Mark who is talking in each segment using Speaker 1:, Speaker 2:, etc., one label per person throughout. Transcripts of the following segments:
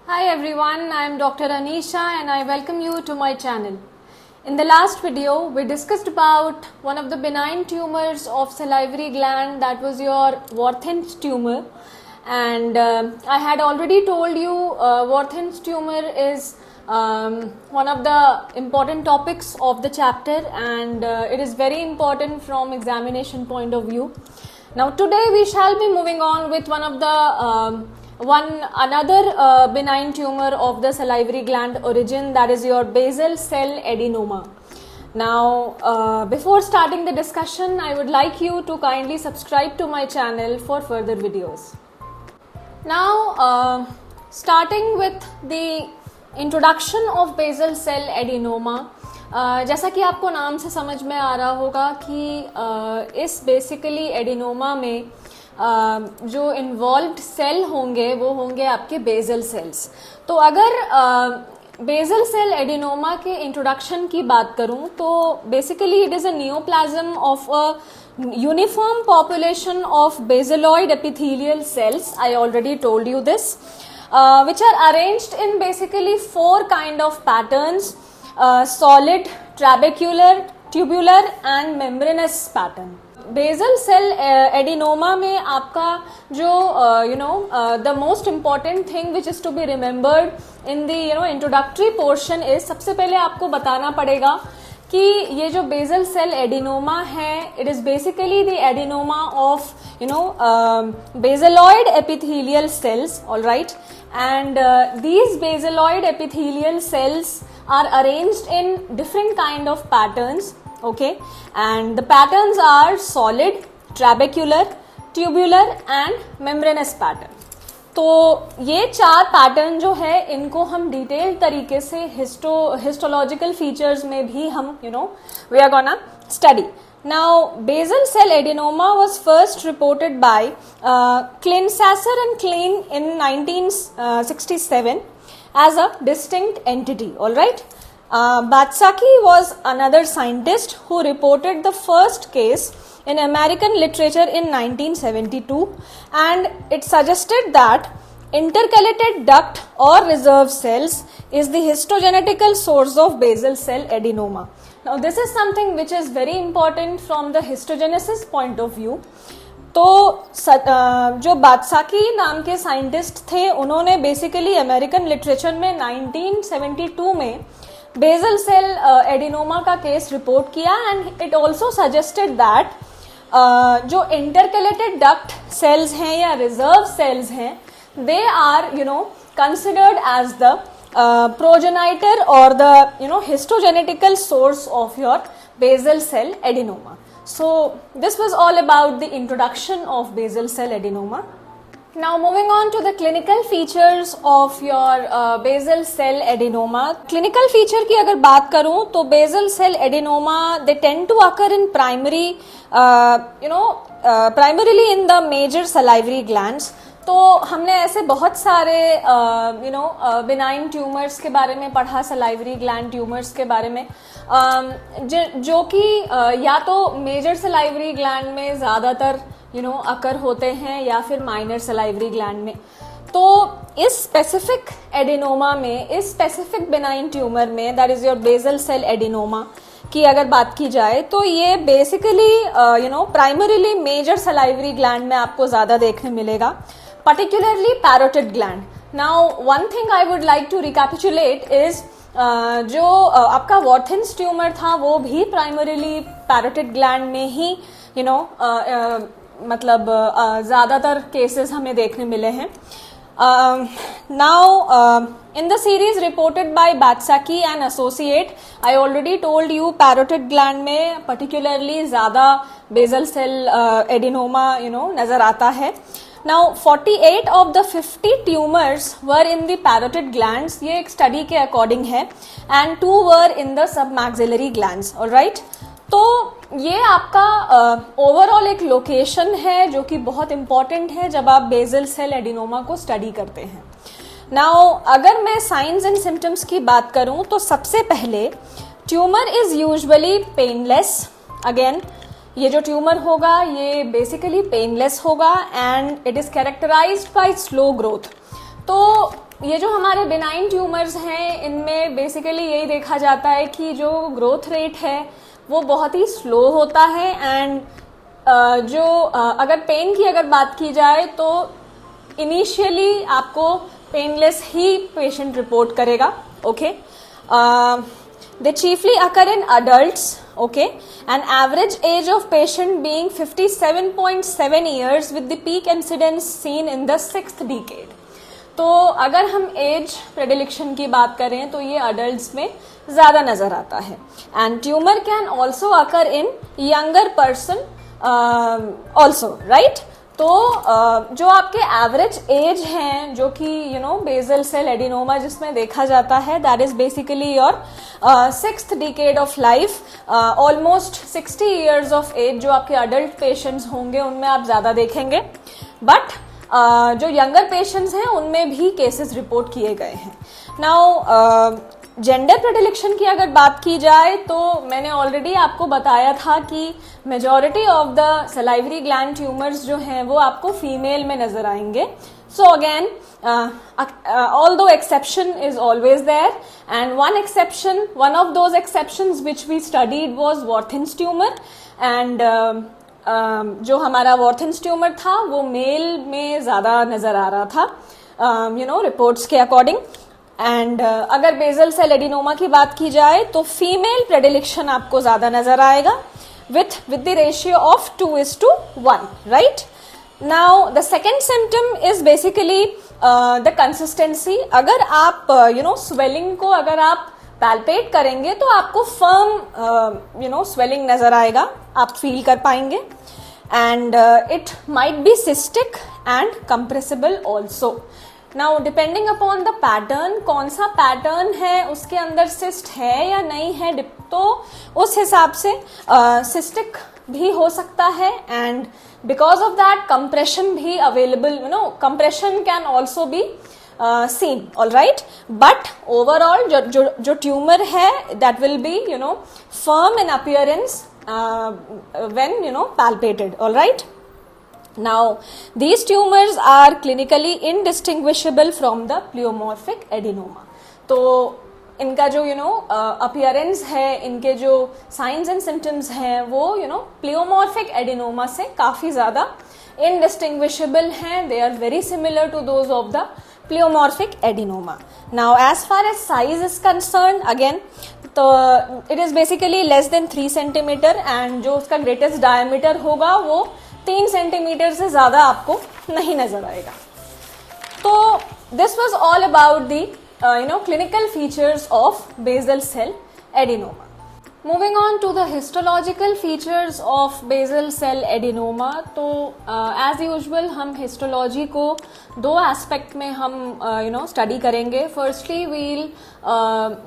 Speaker 1: Hi everyone, I am Dr. Anisha and I welcome you to my channel. In the last video, we discussed about one of the benign tumors of salivary gland, that was your Warthin's tumor. And I had already told you Warthin's tumor is one of the important topics of the chapter, and it is very important from examination point of view. Now today we shall be moving on with one of the another benign tumor of the salivary gland origin, that is your basal cell adenoma. Now before starting the discussion, I would like you to kindly subscribe to my channel for further videos. Now starting with the introduction of basal cell adenoma, जैसा कि आपको नाम से समझ में आ रहा होगा कि इस बेसिकली एडिनोमा में जो इन्वॉल्व्ड सेल होंगे वो होंगे आपके बेसल सेल्स. तो अगर बेसल सेल एडिनोमा के इंट्रोडक्शन की बात करूं तो basically it is a neoplasm of a uniform population of basaloid epithelial cells. I already told you this, which are arranged in basically four kind of patterns: solid, trabecular, tubular and membranous pattern. Basal cell adenoma में आपका जो the most important thing which is to be remembered in the introductory portion is, सबसे पहले आपको बताना पड़ेगा कि ये जो बेसल सेल एडिनोमा है, it is basically the adenoma of basaloid epithelial cells. Alright, and these basaloid epithelial cells are arranged in different kind of patterns. Okay, and the patterns are solid, trabecular, tubular and membranous pattern. तो ये चार pattern जो है इनको हम detail तरीके से histological features में भी हम we are gonna study. Now, basal cell adenoma was first reported by Klinsasser and Klein in 1967 as a distinct entity. All right. Batsaki was another scientist who reported the first case in American literature in 1972, and it suggested that intercalated duct or reserve cells is the histogenetical source of basal cell adenoma. Now this is something which is very important from the histogenesis point of view. तो जो बात्साकी नाम के scientist थे, उन्होंने basically American literature में 1972 में basal cell adenoma का case report किया, and it also suggested that जो इंटरकलेटेड डक्ट सेल्स हैं या रिजर्व सेल्स हैं, they are considered as the progenitor or the histogenetical source of your basal cell adenoma. So this was all about the introduction of basal cell adenoma. Now moving on to the clinical features of your basal cell adenoma. Clinical feature की अगर बात करूं तो basal cell adenoma, they tend to occur in primarily in the major salivary glands. तो हमने ऐसे बहुत सारे बिनाइन ट्यूमर्स के बारे में पढ़ा, सलाइवरी ग्लैंड ट्यूमर्स के बारे में, जो कि या तो मेजर सलाइवरी ग्लैंड में ज़्यादातर अकर होते हैं या फिर माइनर सलाइवरी ग्लैंड में. तो इस स्पेसिफिक एडिनोमा में, इस स्पेसिफिक बिनाइन ट्यूमर में, that is your basal cell adenoma की अगर बात की जाए तो ये basically primarily major salivary gland में आपको ज़्यादा देखने मिलेगा, particularly parotid gland. Now one thing I would like to recapitulate is जो आपका Warthin's ट्यूमर था वो भी primarily parotid gland में ही मतलब ज़्यादातर केसेस हमें देखने मिले हैं. Now in the series reported by Batsaki and associate, I already told you parotid gland में particularly ज़्यादा basal cell adenoma नज़र आता है. Now 48 of the 50 tumors were in the parotid glands, ये एक स्टडी के अकॉर्डिंग है, and 2 were in the submaxillary glands. All right. तो ये आपका ओवरऑल एक लोकेशन है जो कि बहुत इंपॉर्टेंट है जब आप बेसल सेल एडिनोमा को स्टडी करते हैं. नाउ अगर मैं साइंस एंड सिम्टम्स की बात करूं तो सबसे पहले tumour is usually painless. Again ये जो ट्यूमर होगा ये बेसिकली पेनलेस होगा, and it is characterised by slow growth. तो ये जो हमारे बिनाइन ट्यूमर्स हैं, इनमें बेसिकली यही देखा जाता है कि जो ग्रोथ रेट है वो बहुत ही स्लो होता है एंड अगर पेन की अगर बात की जाए तो इनिशियली आपको पेनलेस ही पेशेंट रिपोर्ट करेगा. Okay, they chiefly occur in adults. Okay, an average age of patient being 57.7 years with the peak incidence seen in the 6th decade. तो अगर हम एज प्रेडिलेक्शन की बात करें तो ये अडल्ट्स में ज़्यादा नज़र आता है. And tumour can also occur in younger person also, right. तो जो आपके एवरेज एज हैं, जो कि बेसल सेल एडिनोमा जिसमें देखा जाता है, that is basically your 6th decade of life. Almost 60 years of age जो आपके अडल्ट पेशेंट्स होंगे उनमें आप ज़्यादा देखेंगे. बट जो यंगर पेशेंट्स हैं उनमें भी केसेस रिपोर्ट किए गए हैं. नाउ जेंडर प्रेडिलेक्शन की अगर बात की जाए तो मैंने ऑलरेडी आपको बताया था कि majority of the salivary gland tumours जो हैं वो आपको फीमेल में नजर आएंगे. So again, although exception is always there, and one of those exceptions which we studied was Warthin's tumor, and जो हमारा वॉर्थन्स ट्यूमर था वो मेल में ज़्यादा नज़र आ रहा था, रिपोर्ट्स के अकॉर्डिंग. एंड अगर बेसल सेल एडिनोमा की बात की जाए तो फीमेल प्रेडिलेक्शन आपको ज़्यादा नज़र आएगा with the ratio of 2:1, right? Now the second symptom is basically the consistency. अगर आप swelling को अगर आप पैल्पेट करेंगे तो आपको फर्म swelling नजर आएगा, आप फील कर पाएंगे. And it might be cystic and compressible also. Now depending upon the pattern, कौन सा पैटर्न है उसके अंदर सिस्ट है या नहीं है, तो उस हिसाब से सिस्टिक भी हो सकता है. And because of that compression भी available, compression can also be seen, all right. But overall जो ट्यूमर है that will be firm in appearance when palpated, all right. Now these tumors are clinically indistinguishable from the pleomorphic adenoma. तो इनका जो appearance है, इनके जो signs and symptoms हैं वो pleomorphic adenoma से काफी ज्यादा indistinguishable हैं. They are very similar to those of the pleomorphic adenoma. Now as far as size is concerned, again तो it is basically less than 3 centimeter and जो उसका greatest diameter होगा वो 3 centimeter से ज़्यादा आपको नहीं नजर आएगा. तो this was all about the clinical features of basal cell adenoma. Moving on to the histological features of basal cell adenoma. तो as usual हम histology को दो aspect में हम study करेंगे. Firstly we'll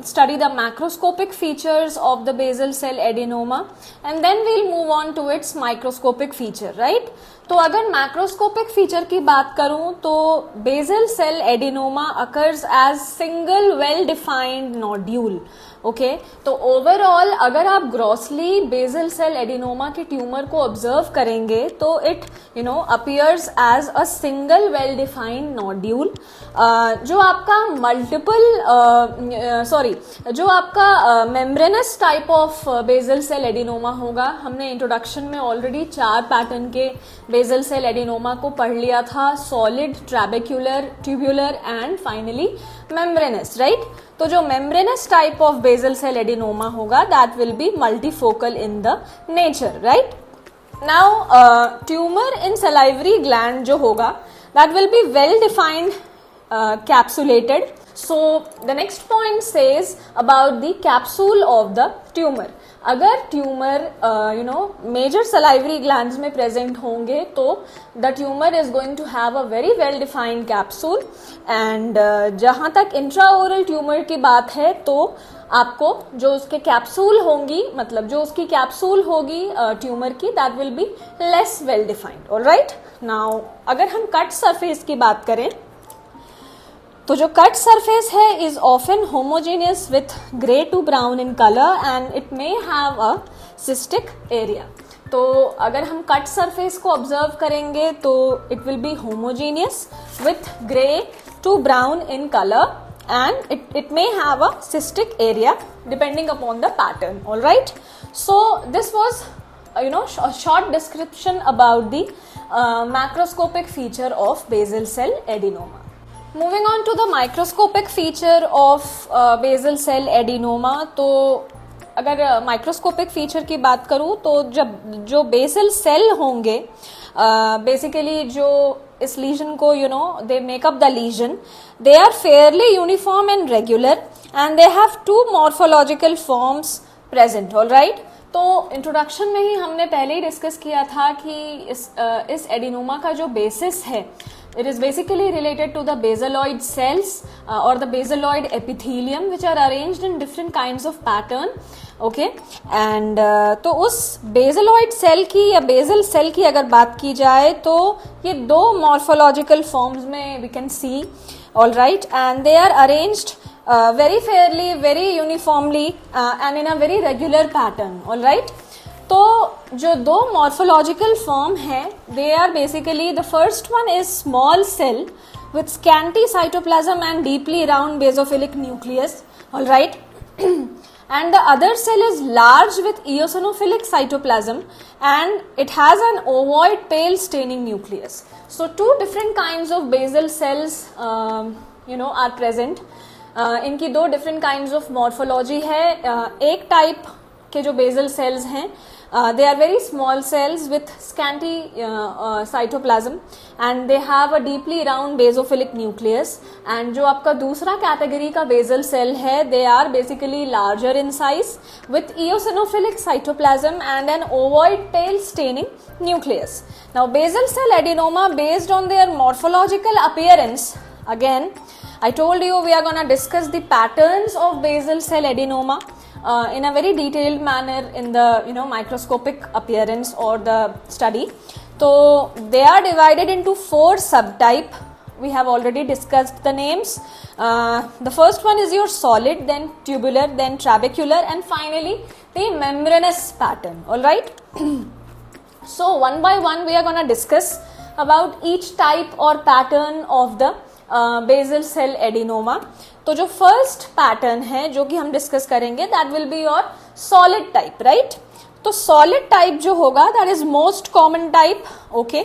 Speaker 1: study the macroscopic features of the basal cell adenoma and then we'll move on to its microscopic feature, right? तो अगर macroscopic feature की बात करूं तो basal cell adenoma occurs as single well defined nodule. Okay, तो overall अगर आप grossly basal cell adenoma के ट्यूमर को ऑब्जर्व करेंगे तो it appears as a single well defined nodule. जो आपका जो आपका membranous type of basal cell adenoma होगा, हमने इंट्रोडक्शन में ऑलरेडी 4 पैटर्न के बेसल सेल एडिनोमा को पढ़ लिया था: solid, trabecular, tubular and finally membranous, right. तो जो membranes type of basal cell adenoma होगा that will be multifocal in the nature, right. Now tumour in salivary gland जो होगा that will be well defined capsulated. So the next point says about the capsule of the tumor. अगर tumour major salivary glands में present होंगे तो the tumour is going to have a very well defined capsule. And जहां तक इंट्राओरल tumour की बात है तो आपको जो उसके कैप्सूल होंगी, मतलब जो उसकी कैप्सूल होगी ट्यूमर की, that will be less well defined. Alright. Now अगर हम कट सरफेस की बात करें तो जो कट सरफेस है is often homogeneous with grey to brown in colour and it may have a cystic area. तो अगर हम कट सरफेस को ऑब्जर्व करेंगे तो it will be homogeneous with grey to brown in color, and it may have a cystic area depending upon the pattern. All right, so this was a short description about the macroscopic feature of basal cell adenoma. Moving on to the microscopic feature of basal cell adenoma. तो अगर microscopic feature की बात करूं तो जब जो basal cell होंगे basically जो इस लीजन को they make up the lesion, they are fairly uniform and regular and they have two morphological forms present. All right, तो इंट्रोडक्शन में ही हमने पहले ही डिस्कस किया था कि इस एडिनोमा का जो बेसिस है, it is basically related to the basaloid cells or the basaloid epithelium which are arranged in different kinds of pattern. Okay, and तो उस basaloid cell की या basal cell की अगर बात की जाए तो ये दो morphological forms में we can see. All right, and they are arranged very fairly, very uniformly and in a very regular pattern. All right, तो जो दो मॉर्फोलॉजिकल फॉर्म है, they are basically, the first one is small cell with scanty cytoplasm and deeply round basophilic nucleus. All right, and the other cell is large with eosinophilic cytoplasm and it has an ovoid pale staining nucleus. So two different kinds of basal cells are present. इनकी दो different kinds of morphology है. एक type के जो basal cells हैं, they are very small cells with scanty cytoplasm and they have a deeply round basophilic nucleus. And जो आपका दूसरा category का basal cell है, they are basically larger in size with eosinophilic cytoplasm and an ovoid pale staining nucleus. Now basal cell adenoma, based on their morphological appearance, again I told you we are going to discuss the patterns of basal cell adenoma in a very detailed manner in the microscopic appearance or the study. So they are divided into 4 subtype. We have already discussed the names. The first one is your solid, then tubular, then trabecular, and finally the membranous pattern. All right. So one by one we are going to discuss about each type or pattern of the basal cell adenoma. तो जो first pattern है जो कि हम discuss करेंगे, that will be your solid type. Right, तो solid type जो होगा, that is most common type. Okay,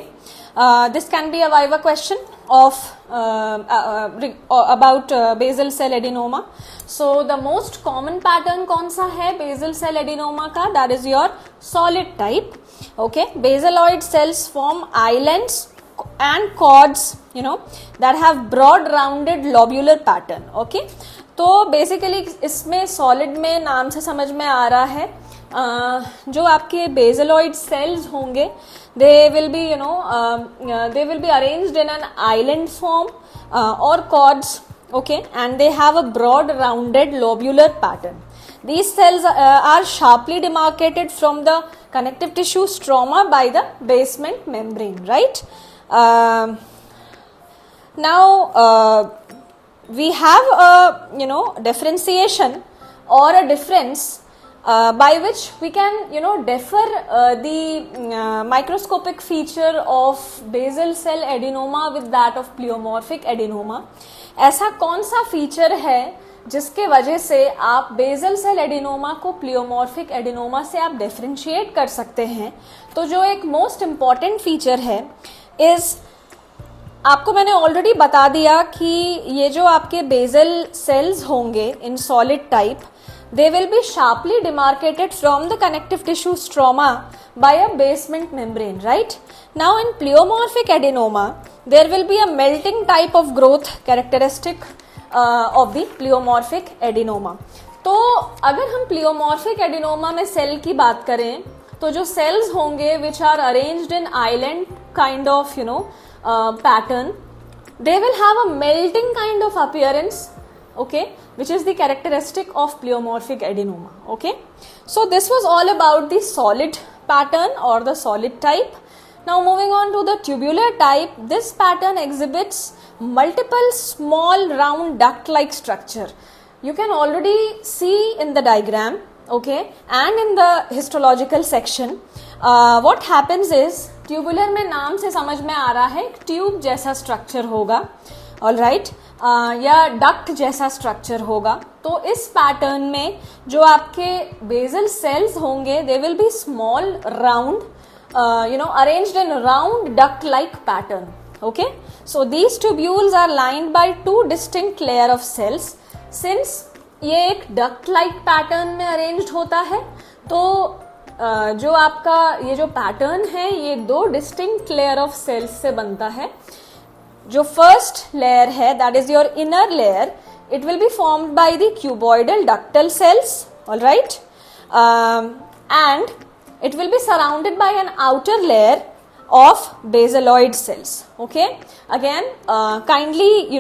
Speaker 1: this can be a viva question of about basal cell adenoma. So the most common pattern कौन सा है basal cell adenoma का? That is your solid type. Okay, basaloid cells form islands and cords that have broad rounded lobular pattern. Okay, तो basically इसमें solid में नाम से समझ में आ रहा है जो आपके basaloid cells होंगे, they will be arranged in an island form or cords. Okay, and they have a broad rounded lobular pattern. These cells are sharply demarcated from the connective tissue stroma by the basement membrane. Right. Now we have a differentiation or a difference by which we can differ the microscopic feature of basal cell adenoma with that of pleomorphic adenoma. ऐसा कौन सा feature है जिसके वजह से आप basal cell adenoma को pleomorphic adenoma से आप डिफरेंशिएट कर सकते हैं? तो जो एक मोस्ट इम्पॉर्टेंट फीचर है इज, आपको मैंने ऑलरेडी बता दिया कि ये जो आपके बेसल सेल्स होंगे इन solid type, they will be sharply demarcated from the connective tissue stroma by a basement membrane. Right, now in pleomorphic adenoma there will be a melting type of growth characteristic of the pleomorphic adenoma. तो अगर हम pleomorphic adenoma में cell की बात करें तो जो sales होंगे which are arranged in island kind of pattern, they will have a melting kind of appearance. Okay, which is the characteristic of pleomorphic adenoma. Okay, so this was all about the solid pattern or the solid type. Now moving on to the tubular type, this pattern exhibits multiple small round duct-like structure. You can already see in the diagram, okay, and in the histological section. What happens is, tubular में नाम से समझ में आ रहा है tube जैसा structure होगा. All right, या डक्ट जैसा स्ट्रक्चर होगा। तो इस पैटर्न में जो आपके बेसल सेल्स होंगे they will be small round arranged in round duct like pattern. Okay, so these tubules are lined by two distinct layer of cells. Since ये एक डक्ट लाइक पैटर्न में अरेंज्ड होता है तो जो आपका ये जो पैटर्न है ये दो डिस्टिंक्ट लेयर ऑफ सेल्स से बनता है। जो फर्स्ट लेयर है that is your inner layer, it will be formed by the cuboidal ductal cells, alright, and it will be surrounded by an outer layer of basaloid cells. Okay, again kindly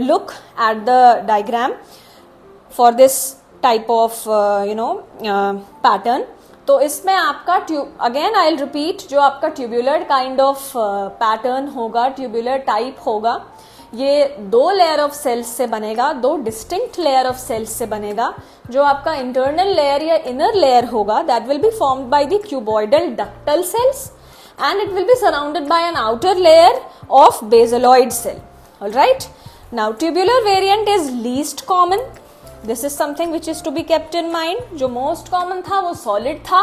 Speaker 1: look at the diagram for this type of pattern. तो इसमें आपका again I will repeat, जो आपका tubular kind of pattern होगा, tubular type होगा, ये दो layer of sales से बनेगा, दो डिस्टिंक्ट लेयर ऑफ सेल्स से बनेगा। जो आपका इंटरनल लेयर या इनर लेयर होगा that will be formed by the cuboidal ductal cells and it will be surrounded by an outer layer of basaloid cell, alright. Now tubular variant is least common, this is something which is to be kept in mind. जो most common था वो solid था,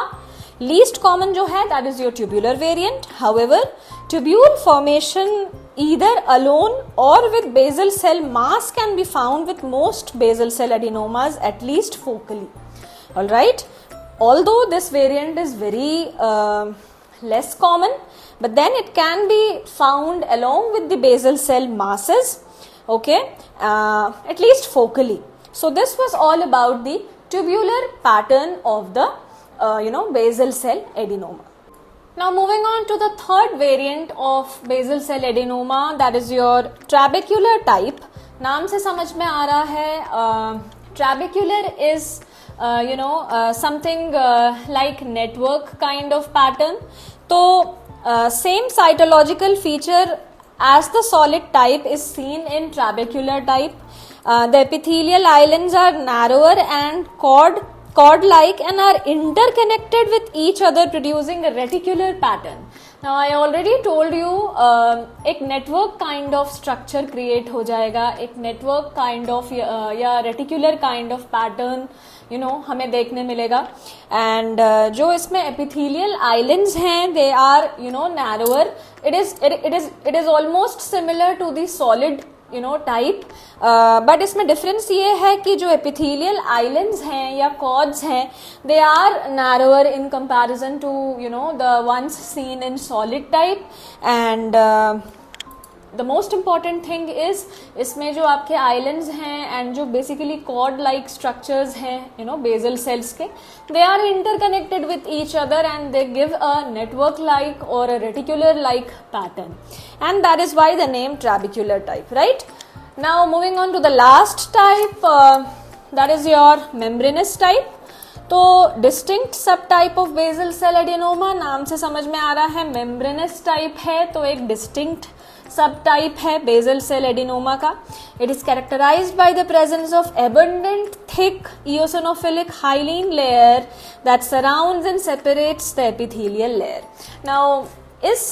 Speaker 1: least common जो है that is your tubular variant. However tubule formation either alone or with basal cell mass can be found with most basal cell adenomas, at least focally, all right. Although this variant is very less common, but then it can be found along with the basal cell masses, okay, at least focally. So this was all about the tubular pattern of the basal cell adenoma. Now moving on to the third variant of basal cell adenoma, that is your trabecular type. नाम से समझ में आ रहा है trabecular is something like network kind of pattern. तो same cytological feature as the solid type is seen in trabecular type. The epithelial islands are narrower and cord-like and are interconnected with each other producing a reticular pattern. Now I already told you एक network kind of structure create हो जाएगा, एक network kind of या reticular kind of pattern हमें देखने मिलेगा। and जो इसमें epithelial islands हैं they are narrower. It is almost similar to the solid type, but इसमें डिफरेंस ये है कि जो एपिथेलियल आइलैंड्स हैं या कॉर्ड्स हैं they are narrower in comparison to the ones seen in solid type. And the most important thing is इसमें जो आपके आइलैंड्स हैं एंड जो बेसिकली कॉर्ड लाइक स्ट्रक्चर्स हैं बेसल सेल्स के, they are interconnected with each other and they give a network like or a reticular like pattern, and that is why the name trabecular type, right? Now moving on to the last type, that is your membranous type. तो distinct subtype of basal cell adenoma, नाम से समझ में आ रहा है membranes type है तो एक डिस्टिंक्ट सब टाइप है बेसल सेल एडेनोमा का। It is characterised by the presence of abundant thick eosinophilic hyaline layer that surrounds and separates the epithelial layer. Now इस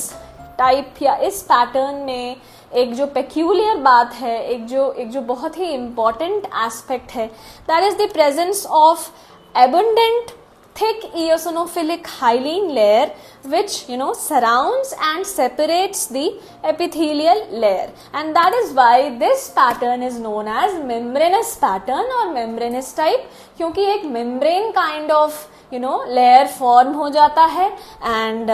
Speaker 1: टाइप या इस पैटर्न में एक जो पेक्यूलियर बात है, एक जो बहुत ही इम्पॉर्टेंट एस्पेक्ट है, that is the presence of abundant thick eosinophilic hyaline layer which surrounds and separates the epithelial layer, and that is why this pattern is known as membranous pattern or membranous type, क्योंकि एक membrane kind of layer form हो जाता है and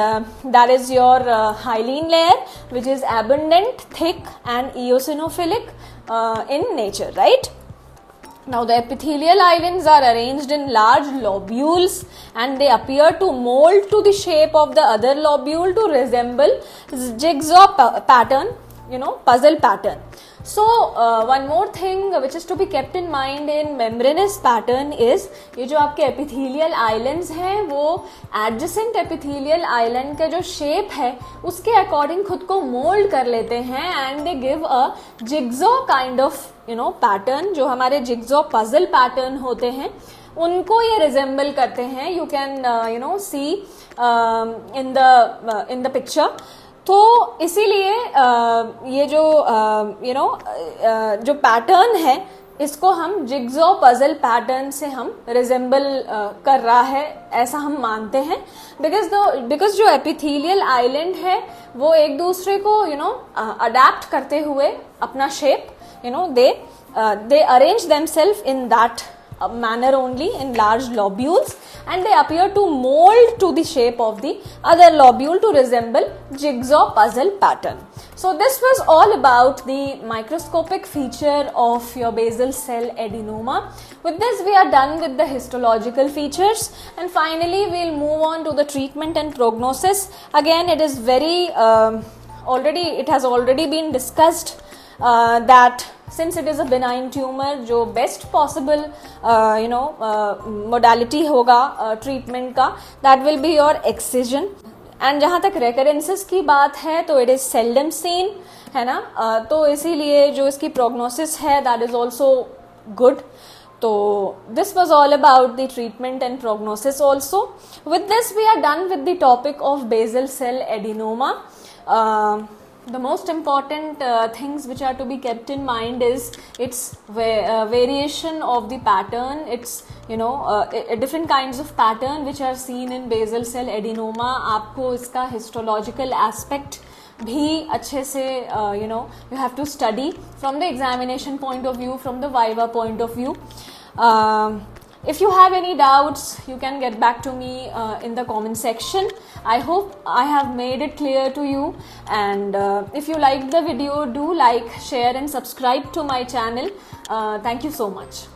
Speaker 1: that is your hyaline layer which is abundant, thick and eosinophilic in nature, right? Now the epithelial islands are arranged in large lobules and they appear to mold to the shape of the other lobule to resemble jigsaw pattern, puzzle pattern. So one more thing which is to be kept in mind in membranous pattern is ये जो आपके epithelial islands हैं वो adjacent epithelial island का जो shape है उसके according खुद को mold कर लेते हैं and they give a jigsaw kind of pattern, जो हमारे jigsaw puzzle pattern होते हैं उनको ये resemble करते हैं. You can see in the picture. तो इसीलिए ये जो जो पैटर्न है इसको हम जिग्सॉ पजल पैटर्न से हम रिजेंबल कर रहा है ऐसा हम मानते हैं, बिकॉज जो एपिथेलियल आइलैंड है वो एक दूसरे को अडेप्ट करते हुए अपना shape they arrange themselves in that manner only in large lobules, and they appear to mold to the shape of the other lobule to resemble jigsaw puzzle pattern. So this was all about the microscopic feature of your basal cell adenoma. With this we are done with the histological features, and finally we'll move on to the treatment and prognosis. Again, it is very it has already been discussed that since it is a benign tumor, जो best possible modality होगा treatment का, that will be your excision. And जहाँ तक recurrences की बात है तो it is seldom seen, है ना, तो इसीलिए जो इसकी prognosis है that is also good. So this was all about the treatment and prognosis also. With this we are done with the topic of basal cell adenoma. The most important things which are to be kept in mind is its variation of the pattern. It's different kinds of pattern which are seen in basal cell adenoma. आपको इसका histological aspect भी अच्छे से you have to study from the examination point of view, from the viva point of view. If you have any doubts, you can get back to me in the comment section. I hope I have made it clear to you, and if you liked the video, do like, share and subscribe to my channel. Thank you so much.